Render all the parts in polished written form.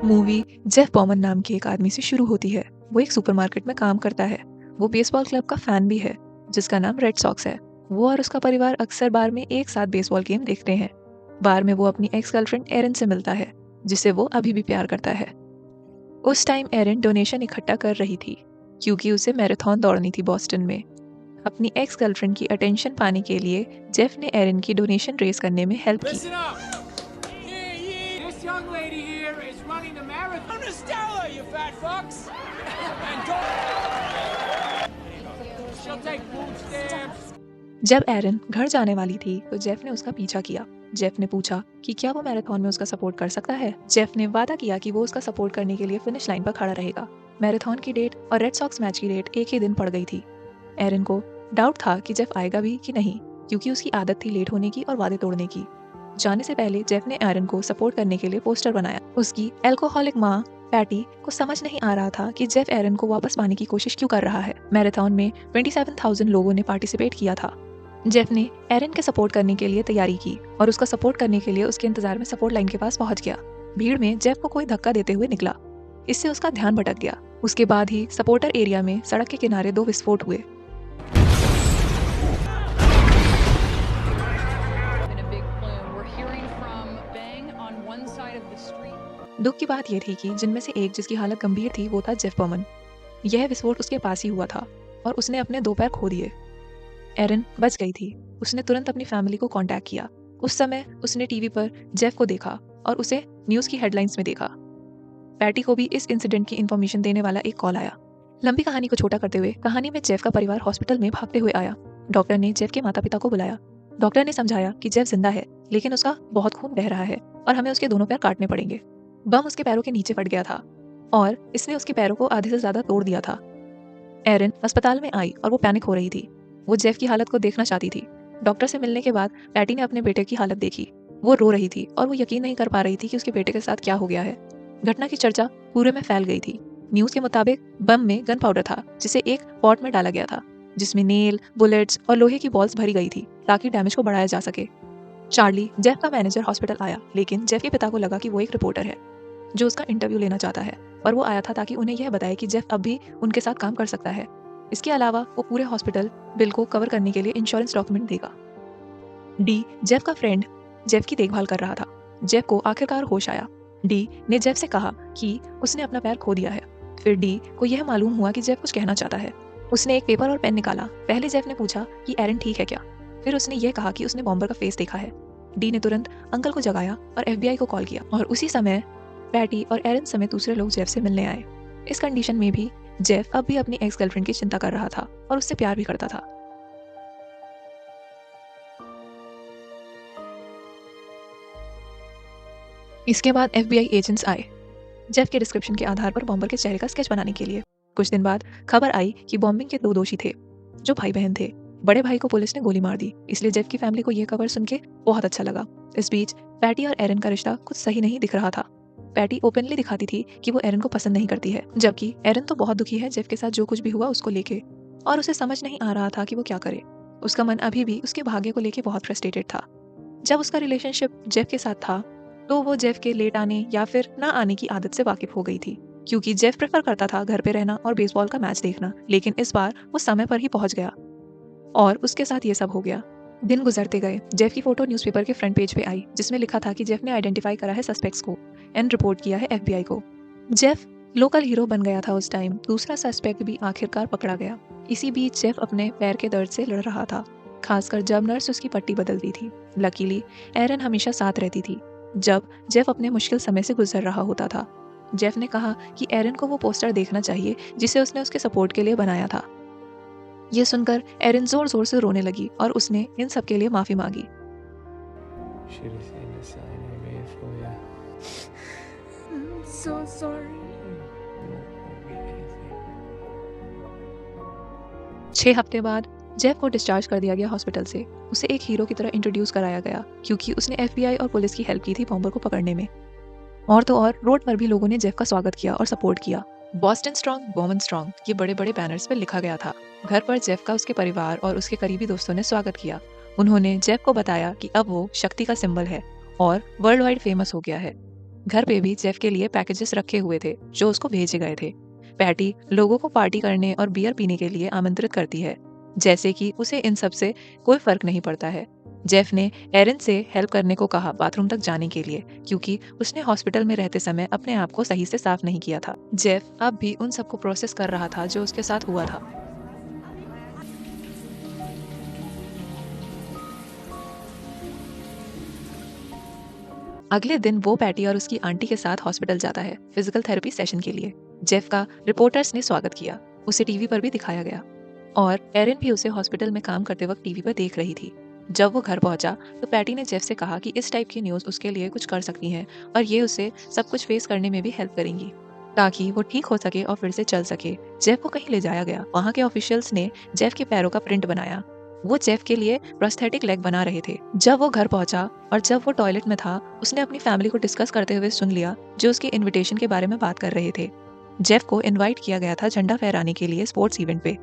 Movie Jeff Bowman नाम के एक आदमी से शुरू होती है। वो एक सुपरमार्केट में काम करता है। वो बेसबॉल क्लब का फैन भी है जिसका नाम रेड सॉक्स है। वो और उसका परिवार अक्सर बार में एक साथ बेसबॉल गेम देखते हैं। बार में वो अपनी एक्स गर्लफ्रेंड एरिन से मिलता है जिसे वो अभी भी प्यार करता है। उस टाइम एरिन डोनेशन इकट्ठा कर रही थी क्योंकि उसे मैराथन दौड़नी थी बॉस्टन में। अपनी एक्स गर्लफ्रेंड की अटेंशन पाने के लिए जेफ ने एरिन की डोनेशन रेस करने में हेल्प की। Listen up! Yeah, yeah. This young lady here is running the marathon. I'm Stella, you fat fucks! And don't... She'll take food stamps. जब एरिन घर जाने वाली थी तो जेफ ने उसका पीछा किया। जेफ ने पूछा कि क्या वो मैराथन में उसका सपोर्ट कर सकता है। जेफ ने वादा किया कि वो उसका सपोर्ट करने के लिए फिनिश लाइन पर खड़ा रहेगा। मैराथन की डेट और रेड सॉक्स मैच की डेट एक ही दिन पड़ गई थी। एरिन को डाउट था कि जेफ आएगा भी कि नहीं, क्योंकि उसकी आदत थी लेट होने की और वादे तोड़ने की। जाने से पहले जेफ ने एरिन को सपोर्ट करने के लिए पोस्टर बनाया। उसकी एल्कोहलिक माँ पैटी को समझ नहीं आ रहा था कि जेफ एरिन को वापस पाने की कोशिश क्यों कर रहा है। मैराथन में 27,000 लोगों ने पार्टिसिपेट किया था। जेफ ने एरिन के सपोर्ट करने के लिए तैयारी की और उसका सपोर्ट करने के लिए उसके इंतजार में सपोर्ट लाइन के पास पहुंच गया। भीड़ में जेफ को कोई धक्का देते हुए निकला। इससे उसका ध्यान भटक गया। उसके बाद ही सपोर्टर एरिया में सड़क के किनारे 2 विस्फोट हुए। दुख की बात यह थी कि जिनमें से एक जिसकी हालत गंभीर थी वो था जेफ बॉमन। यह विस्फोट उसके पास ही हुआ था और उसने अपने 2 पैर खो दिए। एरिन बच गई थी। उसने तुरंत अपनी फैमिली को कांटेक्ट किया। उस समय उसने टीवी पर जेफ को देखा और उसे न्यूज़ की हेडलाइंस में देखा। पैटी को भी इस इंसिडेंट की इंफॉर्मेशन देने वाला एक कॉल आया। लंबी कहानी को छोटा करते हुए कहानी में जेफ का परिवार हॉस्पिटल में भागते हुए आया। डॉक्टर ने जेफ के माता पिता को बुलाया। डॉक्टर ने समझाया कि जेफ जिंदा है लेकिन उसका बहुत खून बह रहा है और हमें उसके दोनों पैर काटने पड़ेंगे। बम उसके पैरों के नीचे फट गया था और इसने उसके पैरों को आधे से ज्यादा तोड़ दिया था। एरिन अस्पताल में आई और वो पैनिक हो रही थी। वो जेफ की हालत को देखना चाहती थी। डॉक्टर से मिलने के बाद पैटी ने अपने बेटे की हालत देखी। वो रो रही थी और वो यकीन नहीं कर पा रही थी कि उसके बेटे के साथ क्या हो गया है। घटना की चर्चा पूरे में फैल गई थी। न्यूज के मुताबिक बम में गन पाउडर था जिसे एक पॉट में डाला गया था जिसमें नेल, बुलेट्स और लोहे की बॉल्स भरी गई थी ताकि डैमेज को बढ़ाया जा सके। चार्ली, जेफ का मैनेजर, हॉस्पिटल आया लेकिन जेफ के पिता को लगा कि वो एक रिपोर्टर है जो उसका इंटरव्यू लेना चाहता है और वो आया था ताकि उन्हें यह बताए कि जेफ अब भी उनके साथ काम कर सकता है। इसके अलावा वो पूरे हॉस्पिटल बिल को कवर करने के लिए इंश्योरेंस डॉक्यूमेंट देगा। डी, जेफ का फ्रेंड, जेफ की देखभाल कर रहा था। जेफ को आखिरकार होश आया। डी ने जेफ से कहा कि उसने अपना पैर खो दिया है। फिर डी को यह मालूम हुआ कि जेफ कुछ कहना चाहता है। उसने एक पेपर और पेन निकाला। पहले जेफ ने पूछा कि एरिन ठीक है क्या। फिर उसने यह कहा कि उसने बॉम्बर का फेस देखा है। डी ने तुरंत अंकल को जगाया और FBI को कॉल किया और उसी समय पैटी और एरिन समेत दूसरे लोग जेफ से मिलने आए। इस कंडीशन में भी जेफ अब भी अपनी एक्स गर्लफ्रेंड की चिंता कर रहा था और उससे प्यार भी करता था। इसके बाद FBI एजेंट्स आए जेफ के डिस्क्रिप्शन के आधार पर बॉम्बर के चेहरे का स्केच बनाने के लिए। कुछ दिन बाद खबर आई कि बॉम्बिंग के 2 दोषी थे जो भाई बहन थे। बड़े भाई को पुलिस ने गोली मार दी, इसलिए जेफ की फैमिली को यह खबर सुन के बहुत अच्छा लगा। इस बीच पैटी और एरिन का रिश्ता कुछ सही नहीं दिख रहा था। पैटी ओपनली दिखाती थी कि वो एरिन को पसंद नहीं करती है, जबकि एरिन तो बहुत दुखी है जेफ के साथ जो कुछ भी हुआ उसको लेके, और उसे समझ नहीं आ रहा था कि वो क्या करे। उसका मन अभी भी उसके भाग्य को लेके बहुत फ्रस्ट्रेटेड था। जब उसका रिलेशनशिप जेफ के साथ था तो वो जेफ के लेट आने या फिर ना आने की आदत से वाकिफ हो गई थी, क्योंकि जेफ प्रेफर करता था घर पे रहना और बेसबॉल का मैच देखना। लेकिन इस बार वो समय पर ही पहुंच गया और उसके साथ ये सब हो गया। दिन गुजरते गए। जेफ की फोटो न्यूज़पेपर के फ्रंट पेज पे आई जिसमें लिखा था कि जेफ ने आइडेंटिफाई करा है सस्पेक्ट्स को एंड रिपोर्ट किया है FBI को। जेफ लोकल हीरो बन गया था उस टाइम। दूसरा सस्पेक्ट भी आखिरकार पकड़ा गया। इसी बीच जेफ अपने पैर के दर्द से लड़ रहा था, खासकर जब नर्स उसकी पट्टी बदलती थी। लकीली एरिन हमेशा साथ रहती थी जब जेफ अपने मुश्किल समय से गुजर रहा होता था। जेफ ने कहा कि एरिन को वो पोस्टर देखना चाहिए जिसे उसने उसके सपोर्ट के लिए बनाया था। ये सुनकर एरिन जोर जोर से रोने लगी और उसने इन सब के लिए माफी मांगी। So sorry. 6 हफ्ते बाद जेफ को डिस्चार्ज कर दिया गया हॉस्पिटल से। उसे एक हीरो की तरह इंट्रोड्यूस कराया गया क्योंकि उसने FBI और पुलिस की हेल्प की थी बॉम्बर को पकड़ने में। और तो और रोड पर भी लोगों ने जेफ का स्वागत किया और सपोर्ट किया। बॉस्टन स्ट्रॉन्ग, बॉमन स्ट्रॉन्ग, ये बड़े बड़े बैनर्स पर लिखा गया था। घर पर जेफ का उसके परिवार और उसके करीबी दोस्तों ने स्वागत किया। उन्होंने जेफ को बताया कि अब वो शक्ति का सिंबल है और वर्ल्ड वाइड फेमस हो गया है। घर पे भी जेफ के लिए पैकेजेस रखे हुए थे जो उसको भेजे गए थे। पैटी लोगों को पार्टी करने और बियर पीने के लिए आमंत्रित करती है, जैसे कि उसे इन सब से कोई फर्क नहीं पड़ता है। जेफ ने एरिन से हेल्प करने को कहा बाथरूम तक जाने के लिए, क्योंकि उसने हॉस्पिटल में रहते समय अपने आप को सही से साफ नहीं किया था। जेफ अब भी उन सबको प्रोसेस कर रहा था जो उसके साथ हुआ था। अगले दिन वो पैटी और उसकी आंटी के साथ हॉस्पिटल जाता है फिजिकल थेरेपी सेशन के लिए। जेफ का रिपोर्टर्स ने स्वागत किया, उसे टीवी पर भी दिखाया गया और एरिन भी उसे हॉस्पिटल में काम करते वक्त टीवी पर देख रही थी। जब वो घर पहुंचा तो पैटी ने जेफ से कहा कि इस टाइप की न्यूज़ उसके लिए कुछ कर सकती हैं और ये उसे सब कुछ फेस करने में भी हेल्प करेंगी ताकि वो ठीक हो सके और फिर से चल सके। जेफ को कहीं ले जाया गया। वहाँ के ऑफिशियल्स ने जेफ के पैरों का प्रिंट बनाया। वो जेफ के लिए प्रोस्थेटिक लेग बना रहे थे। जब वो घर पहुंचा और जब वो टॉयलेट में था, उसने अपनी फैमिली को डिस्कस करते हुए सुन लिया जो उसके इनविटेशन के बारे में बात कर रहे थे। जेफ को इनवाइट किया गया था झंडा फहराने के लिए स्पोर्ट्स इवेंट पे।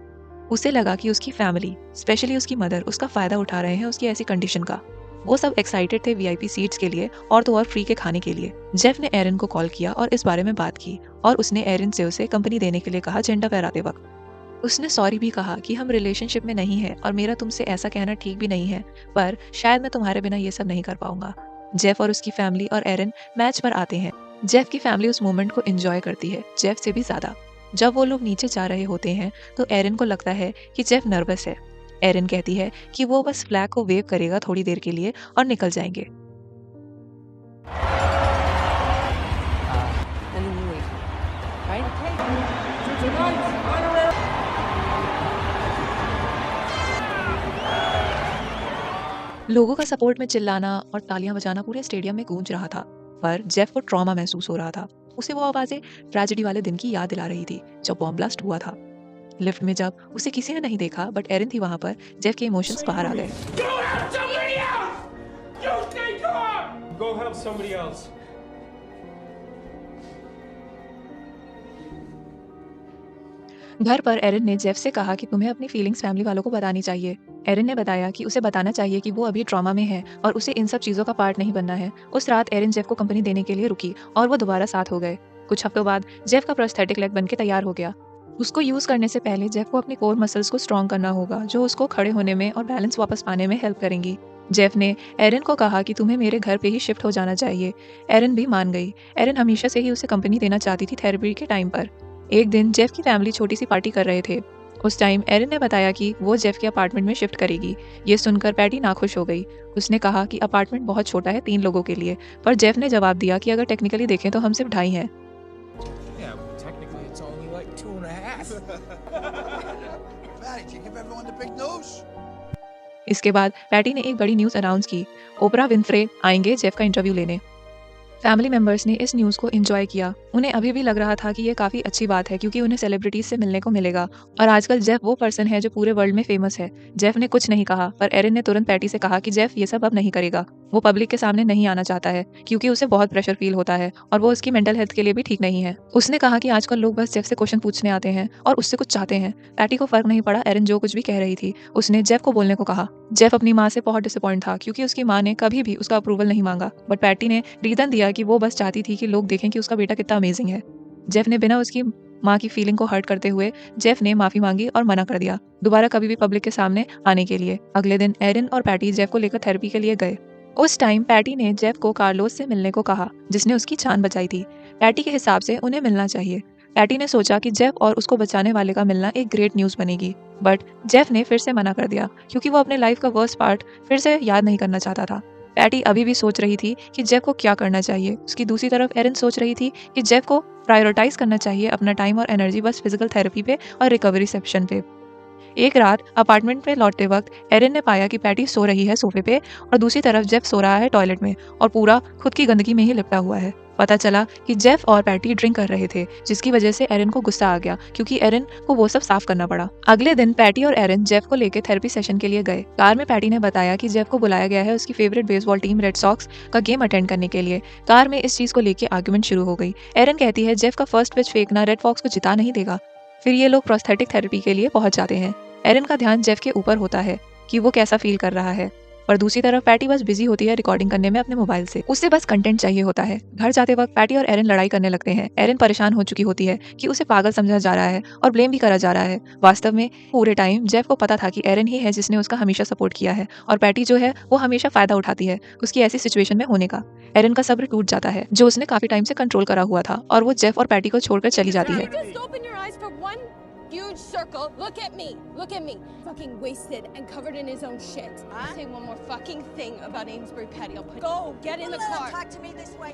उसे लगा कि उसकी फैमिली, स्पेशली उसकी मदर, उसका फायदा उठा रहे हैं उसकी ऐसी कंडीशन का। वो सब एक्साइटेड थे वीआईपी सीट्स के लिए और तो और फ्री के खाने के लिए। जेफ ने एरिन को कॉल किया और इस बारे में बात की और उसने एरिन से उसे कंपनी देने के लिए कहा झंडा फहराते वक्त। उसने सॉरी भी कहा कि हम रिलेशनशिप में नहीं है और मेरा तुमसे ऐसा कहना ठीक भी नहीं है, पर शायद मैं तुम्हारे बिना ये सब नहीं कर पाऊंगा। जेफ और उसकी फैमिली और एरिन मैच पर आते हैं। जेफ की फैमिली उस मोमेंट को एंजॉय करती है, जेफ से भी ज्यादा। जब वो लोग नीचे जा रहे होते हैं तो एरिन को लगता है कि जेफ नर्वस है। एरिन कहती है कि वो बस फ्लैग को वेव करेगा थोड़ी देर के लिए और निकल जाएंगे। And then you leave. Right? Tonight's honorary. लोगों का सपोर्ट में चिल्लाना और तालियां बजाना पूरे स्टेडियम में गूंज रहा था, पर जेफ को ट्रॉमा महसूस हो रहा था। उसे वो आवाजें ट्रेजेडी वाले दिन की याद दिला रही थी जब बॉम्ब ब्लास्ट हुआ था। लिफ्ट में जब उसे किसी ने नहीं देखा बट एरिन थी वहां पर, जेफ के इमोशंस बाहर आ गए। Go help somebody else! You stay calm! Go help somebody else. घर पर एरिन ने जेफ से कहा कि तुम्हें अपनी फीलिंग्स फैमिली वालों को बतानी चाहिए। एरिन ने बताया कि उसे बताना चाहिए कि वो अभी ट्रॉमा में है और उसे इन सब चीज़ों का पार्ट नहीं बनना है। उस रात एरिन जेफ को कंपनी देने के लिए रुकी और वो दोबारा साथ हो गए। कुछ हफ्तों बाद जेफ का प्रोस्थेटिक लेग बनके तैयार हो गया। उसको यूज़ करने से पहले जेफ को अपनी कोर मसल्स को स्ट्रॉन्ग करना होगा जो उसको खड़े होने में और बैलेंस वापस पाने में हेल्प करेंगी। जेफ ने एरिन को कहा कि तुम्हें मेरे घर पे ही शिफ्ट हो जाना चाहिए। एरिन भी मान गई। एरिन हमेशा से ही उसे कंपनी देना चाहती थी थेरेपी के टाइम पर। एक दिन जेफ की फैमिली छोटी सी पार्टी कर रहे थे। उस टाइम एरिन ने बताया कि वो जेफ के अपार्टमेंट में शिफ्ट करेगी। ये सुनकर पैटी नाखुश हो गई। उसने कहा कि अपार्टमेंट बहुत छोटा है 3 लोगों के लिए, पर जेफ ने जवाब दिया कि अगर टेक्निकली देखें तो हम सिर्फ 2.5 हैं। Yeah, well, technically it's only like 2.5. Patty, did you give everyone the big news? इसके बाद पैटी ने एक बड़ी न्यूज़ अनाउंस की, ओपरा विनफ्रे आएंगे जेफ का इंटरव्यू लेने। फैमिली मेंबर्स ने इस न्यूज़ को एंजॉय किया। उन्हें अभी भी लग रहा था कि ये काफ़ी अच्छी बात है क्योंकि उन्हें सेलिब्रिटीज से मिलने को मिलेगा और आजकल जेफ वो पर्सन है जो पूरे वर्ल्ड में फेमस है। जेफ ने कुछ नहीं कहा, पर एरिन ने तुरंत पैटी से कहा कि जेफ ये सब अब नहीं करेगा। वो पब्लिक के सामने नहीं आना चाहता है क्योंकि उसे बहुत प्रेशर फील होता है और वो उसकी मेंटल हेल्थ के लिए भी ठीक नहीं है। उसने कहा कि आजकल लोग बस जेफ से क्वेश्चन पूछने आते हैं और उससे कुछ चाहते हैं। पैटी को फर्क नहीं पड़ा एरिन जो कुछ भी कह रही थी। उसने जेफ को बोलने को कहा। जेफ अपनी माँ से बहुत डिसअपॉइंट था क्योंकि उसकी माँ ने कभी भी उसका अप्रूवल नहीं मांगा, बट पैटी ने रीजन दिया कि वो बस चाहती थी कि लोग देखें कि उसका बेटा कितना अमेजिंग है। जेफ ने बिना उसकी माँ की फीलिंग को हर्ट करते हुए जेफ ने माफी मांगी और मना कर दिया दोबारा कभी भी पब्लिक के सामने आने के लिए। अगले दिन एरिन और पैटी जेफ को लेकर थेरेपी के लिए गए। उस टाइम पैटी ने जेफ को कार्लोस से मिलने को कहा जिसने उसकी जान बचाई थी। पैटी के हिसाब से उन्हें मिलना चाहिए। पैटी ने सोचा कि जेफ और उसको बचाने वाले का मिलना एक ग्रेट न्यूज़ बनेगी, बट जेफ ने फिर से मना कर दिया क्योंकि वो अपने लाइफ का वर्स्ट पार्ट फिर से याद नहीं करना चाहता था। पैटी अभी भी सोच रही थी कि जेफ को क्या करना चाहिए। उसकी दूसरी तरफ एरिन सोच रही थी कि जेफ को प्रायोरिटाइज करना चाहिए अपना टाइम और एनर्जी बस फिजिकल थेरेपी पे और रिकवरी सेक्शन पे। एक रात अपार्टमेंट पे लौटते वक्त एरिन ने पाया कि पैटी सो रही है सोफे पे और दूसरी तरफ जेफ सो रहा है टॉयलेट में और पूरा खुद की गंदगी में ही लिपटा हुआ है। पता चला कि जेफ और पैटी ड्रिंक कर रहे थे जिसकी वजह से एरिन को गुस्सा आ गया क्योंकि एरिन को वो सब साफ करना पड़ा। अगले दिन पैटी और एरिन जेफ को लेकर थेरेपी सेशन के लिए गए। कार में पैटी ने बताया कि जेफ को बुलाया गया है उसकी favourite baseball team Red Sox का गेम अटेंड करने के लिए। कार में इस चीज को लेकर आर्गुमेंट शुरू हो गई। एरिन कहती है जेफ का फर्स्ट पिच फेंकना रेड फॉक्स को जिता नहीं देगा। फिर ये लोग प्रोस्थेटिक थेरेपी के लिए पहुंच जाते हैं। एरिन का ध्यान जेफ के ऊपर होता है कि वो कैसा फील कर रहा है। और दूसरी तरफ पैटी बस बिजी होती है रिकॉर्डिंग करने में अपने मोबाइल से। उसे बस कंटेंट चाहिए होता है। घर जाते वक्त पैटी और एरन लड़ाई करने लगते हैं। एरन परेशान हो चुकी होती है कि उसे पागल समझा जा रहा है और ब्लेम भी करा जा रहा है। वास्तव में पूरे टाइम जेफ को पता था कि एरन ही है जिसने उसका हमेशा सपोर्ट किया है और पैटी जो है वो हमेशा फायदा उठाती है उसकी ऐसी सिचुएशन में होने का। एरन का सब्र टूट जाता है जो उसने काफी टाइम से कंट्रोल करा हुआ था और वो जेफ और पैटी को छोड़कर चली जाती है। Just open your eyes for one huge circle. Look at me. Look at me. Fucking wasted and covered in his own shit. Say one more fucking thing about Amesbury Patty. I'll put. Go. Get in the car. Talk to me this way.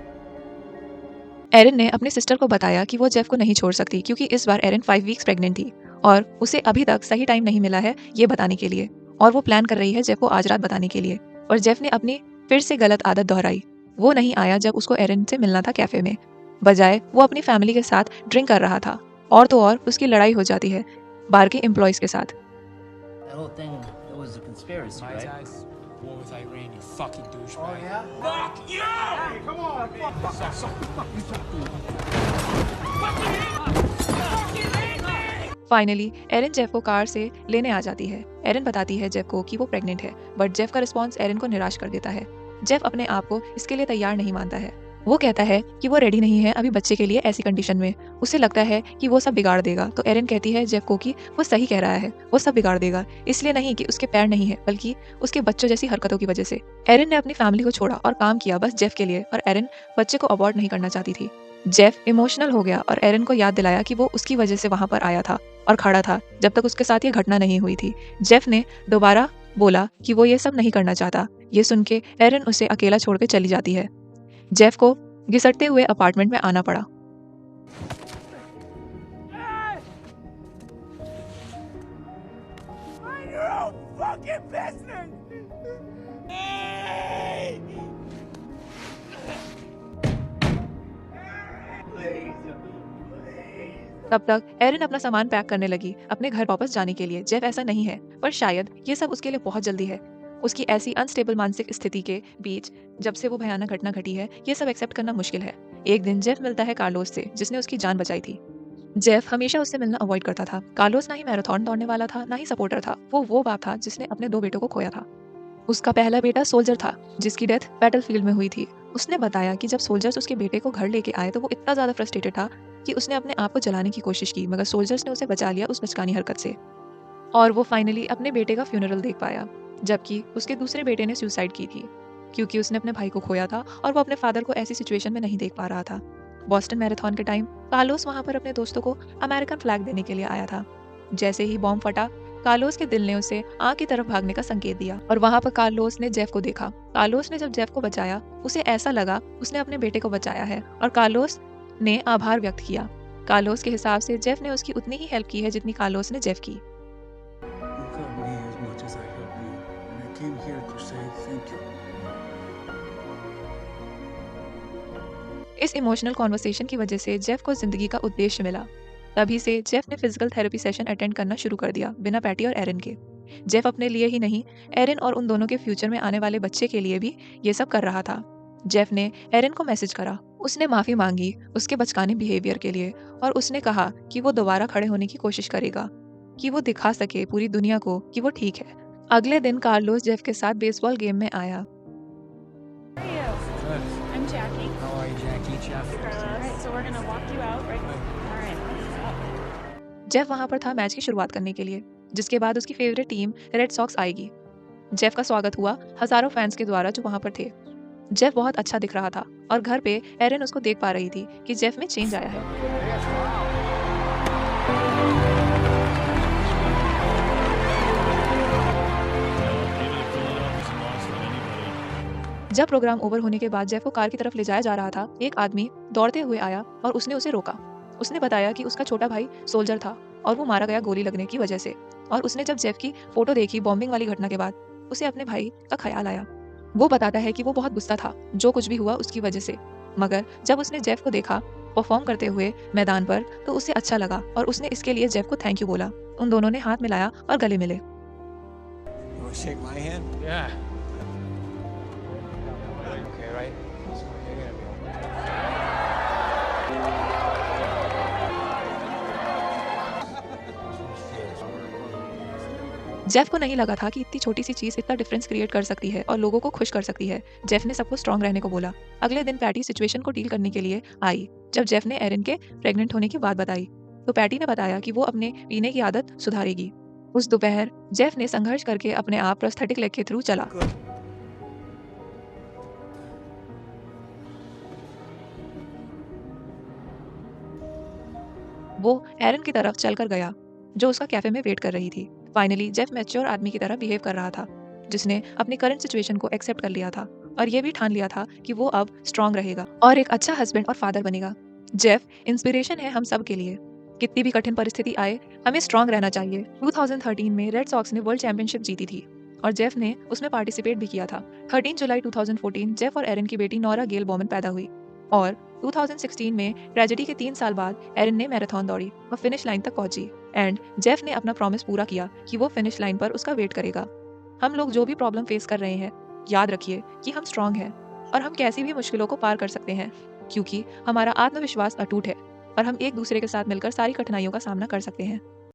एरन ने अपनी sister को बताया कि वो Jeff को नहीं छोड़ सकती क्योंकि इस बार एरन 5 वीक्स प्रेग्नेंट थी और उसे अभी तक सही टाइम नहीं मिला है ये बताने के लिए और वो प्लान कर रही है जेफ को आज रात बताने के लिए। और जेफ ने अपनी फिर से गलत आदत दोहराई। वो नहीं आया जब उसको एरन से मिलना था कैफे में, बजाय वो अपनी फैमिली के साथ ड्रिंक कर रहा था। और तो और उसकी लड़ाई हो जाती है बार के एम्प्लॉयज के साथ। That whole thing, it was a conspiracy, My right? eyes. War with Iran, you fucking douchebag. Oh, yeah? Fuck you! Hey, come on, finally Aaron Jeff को कार से लेने आ जाती है। एरन बताती है जेफ को कि वो प्रेग्नेंट है, बट जेफ का रिस्पॉन्स एरन को निराश कर देता है। जेफ अपने आप को इसके लिए तैयार नहीं मानता है। वो कहता है कि वो रेडी नहीं है अभी बच्चे के लिए ऐसी कंडीशन में। उसे लगता है कि वो सब बिगाड़ देगा, तो एरन कहती है जेफ को कि वो सही कह रहा है, वो सब बिगाड़ देगा, इसलिए नहीं कि उसके पैर नहीं है बल्कि उसके बच्चों जैसी हरकतों की वजह से। एरन ने अपनी फैमिली को छोड़ा और काम किया बस जेफ के लिए और एरन बच्चे को अबॉर्ट नहीं करना चाहती थी। जेफ इमोशनल हो गया और एरन को याद दिलाया कि वो उसकी वजह से वहां पर आया था और खड़ा था जब तक उसके साथ ये घटना नहीं हुई थी। जेफ ने दोबारा बोला कि वो ये सब नहीं करना चाहता। ये सुन के एरन उसे अकेला छोड़ के चली जाती है। जेफ को घिसटते हुए अपार्टमेंट में आना पड़ा। Mind your own fucking business! Hey! तब तक एरन अपना सामान पैक करने लगी अपने घर वापस जाने के लिए। जेफ ऐसा नहीं है, पर शायद ये सब उसके लिए बहुत जल्दी है। उसकी ऐसी अनस्टेबल मानसिक स्थिति के बीच जब से वो भयानक घटना घटी है, ये सब एक्सेप्ट करना मुश्किल है। एक दिन जेफ मिलता है कार्लोस से जिसने उसकी जान बचाई थी। जेफ हमेशा उससे मिलना अवॉइड करता था। कार्लोस ना ही मैराथन दौड़ने वाला था ना ही सपोर्टर था। वो बाप था जिसने अपने 2 बेटों को खोया था। उसका पहला बेटा सोल्जर था जिसकी डेथ बैटलफील्ड में हुई थी। उसने बताया कि जब सोल्जर्स उसके बेटे को घर लेके आए तो वो इतना ज्यादा फ्रस्ट्रेटेड था कि उसने अपने आप को जलाने की कोशिश की, मगर सोल्जर्स ने उसे बचा लिया उस बचकानी हरकत से और वो फाइनली अपने बेटे का फ्यूनरल देख पाया, जबकि उसके दूसरे बेटे ने सुसाइड की थी क्योंकि उसने अपने भाई को खोया था और वो अपने फादर को ऐसी सिचुएशन में नहीं देख पा रहा था। बॉस्टन मैराथन के टाइम कार्लोस वहां पर अपने दोस्तों को अमेरिकन फ्लैग देने के लिए आया था। जैसे ही बॉम्ब फटा, कार्लोस के दिल ने उसे आग की तरफ भागने का संकेत दिया और वहां पर कार्लोस ने जेफ को देखा। कार्लोस ने जब जेफ को बचाया उसे ऐसा लगा उसने अपने बेटे को बचाया है और कार्लोस ने आभार व्यक्त किया। कार्लोस के हिसाब से जेफ ने उसकी उतनी ही हेल्प की है जितनी कार्लोस ने जेफ की। You helped me as much as I helped you, and I came here to say thank you. इस इमोशनल कॉन्वर्सेशन की वजह से जेफ को जिंदगी का उद्देश्य मिला। तभी से जेफ ने फिजिकल थेरेपी सेशन अटेंड करना शुरू कर दिया बिना पैटी और एरन के। जेफ अपने लिए ही नहीं, एरन और उन दोनों के फ्यूचर में आने वाले बच्चे के लिए भी ये सब कर रहा था। जेफ ने एरन को मैसेज करा, उसने माफी मांगी उसके बचकाने बिहेवियर के लिए और उसने कहा कि वो दोबारा खड़े होने की कोशिश करेगा, कि वो दिखा सके पूरी दुनिया को कि वो ठीक है। अगले दिन कार्लोस जेफ के साथ बेसबॉल गेम में आया। I'm Jackie. How are you, Jackie? Jeff. All right, so we're gonna walk you out, right? All right. Jeff वहां पर था मैच की शुरुआत करने के लिए, जिसके बाद उसकी फेवरेट टीम रेड सॉक्स आएगी। जेफ का स्वागत हुआ हजारों फैंस के द्वारा जो वहां पर थे। जेफ बहुत अच्छा दिख रहा था और घर पे एरन उसको देख पा रही थी कि जेफ में चेंज आया है। जब प्रोग्राम ओवर होने के बाद जेफ को कार की तरफ ले जाया जा रहा था, एक आदमी दौड़ते हुए आया और उसने उसे रोका। उसने बताया कि उसका छोटा भाई सोल्जर था और वो मारा गया गोली लगने की वजह से। और उसने जब जेफ की फोटो देखी बॉम्बिंग वाली घटना के बाद, उसे अपने भाई का ख्याल आया। वो बताता है कि वो बहुत गुस्सा था जो कुछ भी हुआ उसकी वजह से, मगर जब उसने जेफ को देखा परफॉर्म करते हुए मैदान पर तो उसे अच्छा लगा और उसने इसके लिए जेफ को थैंक यू बोला। उन दोनों ने हाथ मिलाया और गले मिले। You want to shake my hand? Yeah. Okay, right? You're gonna be okay. Jeff को नहीं लगा था कि इतनी छोटी सी चीज़ इतना डिफरेंस क्रिएट कर सकती है और लोगों को खुश कर सकती है। जेफ ने सबको स्ट्रांग रहने को बोला। अगले दिन पैटी सिचुएशन को डील करने के लिए आई। जब जेफ ने एरिन के प्रेग्नेंट होने की बात बताई तो पैटी ने बताया कि वो अपने पीने की आदत सुधारेगी। उस दोपहर जेफ ने संघर्ष करके अपने आप प्रोस्थेटिक लेग के थ्रू चला। वो एरिन की तरफ चलकर गया जो उसका कैफे में वेट कर रही थी। फाइनली जेफ मैच्योर आदमी की तरह बिहेव कर रहा था जिसने अपनी करंट सिचुएशन को एक्सेप्ट कर लिया था और ये भी ठान लिया था कि वो अब स्ट्रांग रहेगा और एक अच्छा हस्बैंड और फादर बनेगा। जेफ इंस्पिरेशन है हम सब के लिए। कितनी भी कठिन परिस्थिति आए हमें स्ट्रांग रहना चाहिए। 2013 में रेड सॉक्स ने वर्ल्ड चैंपियनशिप जीती थी और जेफ ने उसमें पार्टिसिपेट भी किया था। 13 जुलाई 2014 जेफ और एरिन की बेटी नोरा गेल बॉमन पैदा हुई और 2016 में ट्रेजेडी के 3 साल बाद एरिन ने मैराथन दौड़ी और फिनिश लाइन तक पहुंची एंड जेफ ने अपना प्रॉमिस पूरा किया कि वो फिनिश लाइन पर उसका वेट करेगा। हम लोग जो भी प्रॉब्लम फेस कर रहे हैं याद रखिए कि हम स्ट्रांग हैं और हम कैसी भी मुश्किलों को पार कर सकते हैं क्योंकि हमारा आत्मविश्वास अटूट है और हम एक दूसरे के साथ मिलकर सारी कठिनाइयों का सामना कर सकते हैं।